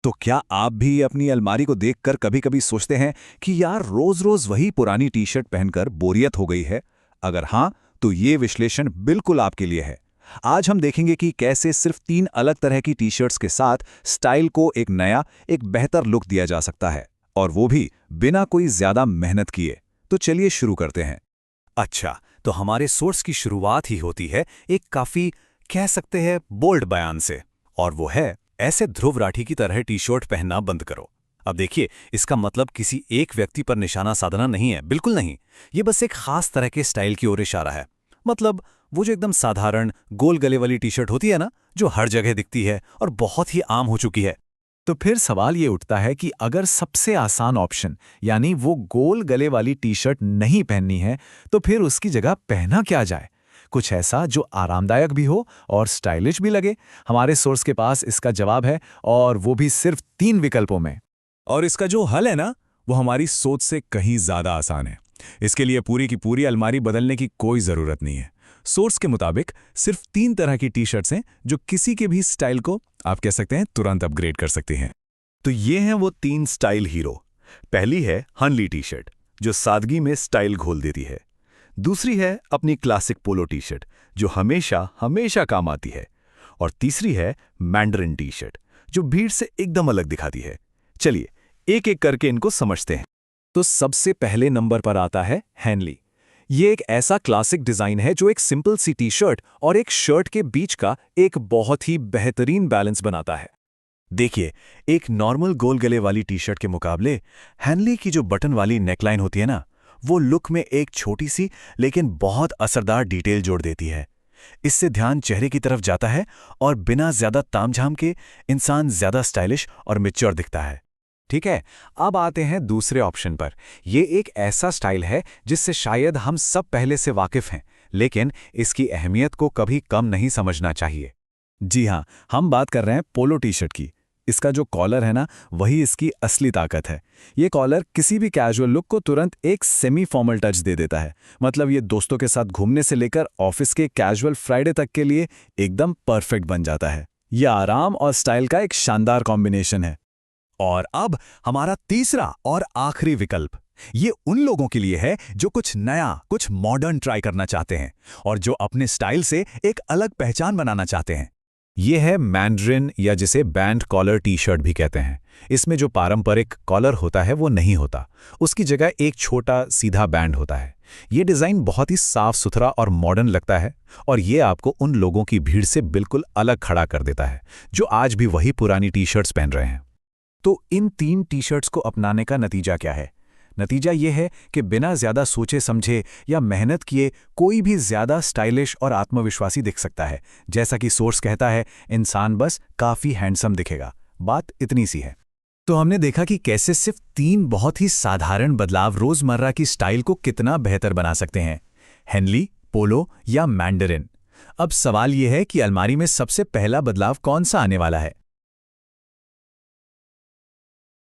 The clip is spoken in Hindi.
तो क्या आप भी अपनी अलमारी को देखकर कभी-कभी सोचते हैं कि यार रोज-रोज वही पुरानी टी-शर्ट पहनकर बोरियत हो गई है? अगर हाँ, तो ये विश्लेषण बिल्कुल आपके लिए है। आज हम देखेंगे कि कैसे सिर्फ 3 अलग तरह की टी-शर्ट्स के साथ स्टाइल को एक नया, एक बेहतर लुक दिया जा सकता है, और वो भी बिना कोई ज्यादा मेहनत किए। तो चलिए शुरू करते हैं। अच्छा, तो हमारे सोर्स की शुरुआत ही होती है एक काफी कह सकते हैं बोल्ड बयान से, और वो है ऐसे ध्रुव राठी की तरह टी शर्ट पहनना बंद करो। अब देखिए, इसका मतलब किसी एक व्यक्ति पर निशाना साधना नहीं है, बिल्कुल नहीं। ये बस एक खास तरह के स्टाइल की ओर इशारा है। मतलब वो जो एकदम साधारण गोल गले वाली टी शर्ट होती है ना, जो हर जगह दिखती है और बहुत ही आम हो चुकी है। तो फिर सवाल ये उठता है कि अगर सबसे आसान ऑप्शन यानी वो गोल गले वाली टी-शर्ट नहीं पहननी है, तो फिर उसकी जगह पहना क्या जाए? कुछ ऐसा जो आरामदायक भी हो और स्टाइलिश भी लगे। हमारे सोर्स के पास इसका जवाब है, और वो भी सिर्फ 3 विकल्पों में। और इसका जो हल है ना, वो हमारी सोच से कहीं ज्यादा आसान है। इसके लिए पूरी की पूरी अलमारी बदलने की कोई जरूरत नहीं है। सोर्स के मुताबिक सिर्फ 3 तरह की टी शर्ट्स हैं जो किसी के भी स्टाइल को, आप कह सकते हैं, तुरंत अपग्रेड कर सकती हैं। तो ये हैं वो 3 स्टाइल हीरो। पहली है हनली टी शर्ट, जो सादगी में स्टाइल घोल देती है। दूसरी है अपनी क्लासिक पोलो टी शर्ट, जो हमेशा हमेशा काम आती है। और तीसरी है मैंडरिन टी शर्ट, जो भीड़ से एकदम अलग दिखाती है। चलिए एक एक करके इनको समझते हैं। तो सबसे पहले नंबर पर आता है हैनली। ये एक ऐसा क्लासिक डिजाइन है जो एक सिंपल सी टी-शर्ट और एक शर्ट के बीच का एक बहुत ही बेहतरीन बैलेंस बनाता है। देखिए, एक नॉर्मल गोल गले वाली टी शर्ट के मुकाबले हैनली की जो बटन वाली नेकलाइन होती है ना, वो लुक में एक छोटी सी लेकिन बहुत असरदार डिटेल जोड़ देती है। इससे ध्यान चेहरे की तरफ जाता है और बिना ज्यादा तामझाम के इंसान ज्यादा स्टाइलिश और मैच्योर दिखता है। ठीक है, अब आते हैं दूसरे ऑप्शन पर। ये एक ऐसा स्टाइल है जिससे शायद हम सब पहले से वाकिफ हैं, लेकिन इसकी अहमियत को कभी कम नहीं समझना चाहिए। जी हाँ, हम बात कर रहे हैं पोलो टी शर्ट की। इसका जो कॉलर है ना, वही इसकी असली ताकत है। ये कॉलर किसी भी कैजुअल लुक को तुरंत एक सेमी फॉर्मल टच दे देता है। मतलब ये दोस्तों के साथ घूमने से लेकर ऑफिस के कैजुअल फ्राइडे तक के लिए एकदम परफेक्ट बन जाता है। ये आराम और स्टाइल का एक शानदार कॉम्बिनेशन है। और अब हमारा तीसरा और आखिरी विकल्प, ये उन लोगों के लिए है जो कुछ नया, कुछ मॉडर्न ट्राई करना चाहते हैं और जो अपने स्टाइल से एक अलग पहचान बनाना चाहते हैं। ये है मैंड्रिन, या जिसे बैंड कॉलर टी शर्ट भी कहते हैं। इसमें जो पारंपरिक कॉलर होता है वो नहीं होता, उसकी जगह एक छोटा सीधा बैंड होता है। ये डिज़ाइन बहुत ही साफ सुथरा और मॉडर्न लगता है, और ये आपको उन लोगों की भीड़ से बिल्कुल अलग खड़ा कर देता है जो आज भी वही पुरानी टी शर्ट्स पहन रहे हैं। तो इन 3 टी शर्ट्स को अपनाने का नतीजा क्या है? नतीजा ये है कि बिना ज्यादा सोचे समझे या मेहनत किए कोई भी ज्यादा स्टाइलिश और आत्मविश्वासी दिख सकता है। जैसा कि सोर्स कहता है, इंसान बस काफी हैंडसम दिखेगा। बात इतनी सी है। तो हमने देखा कि कैसे सिर्फ 3 बहुत ही साधारण बदलाव रोजमर्रा की स्टाइल को कितना बेहतर बना सकते हैं। हेनली, पोलो या मैंडरिन। अब सवाल यह है कि अलमारी में सबसे पहला बदलाव कौन सा आने वाला है?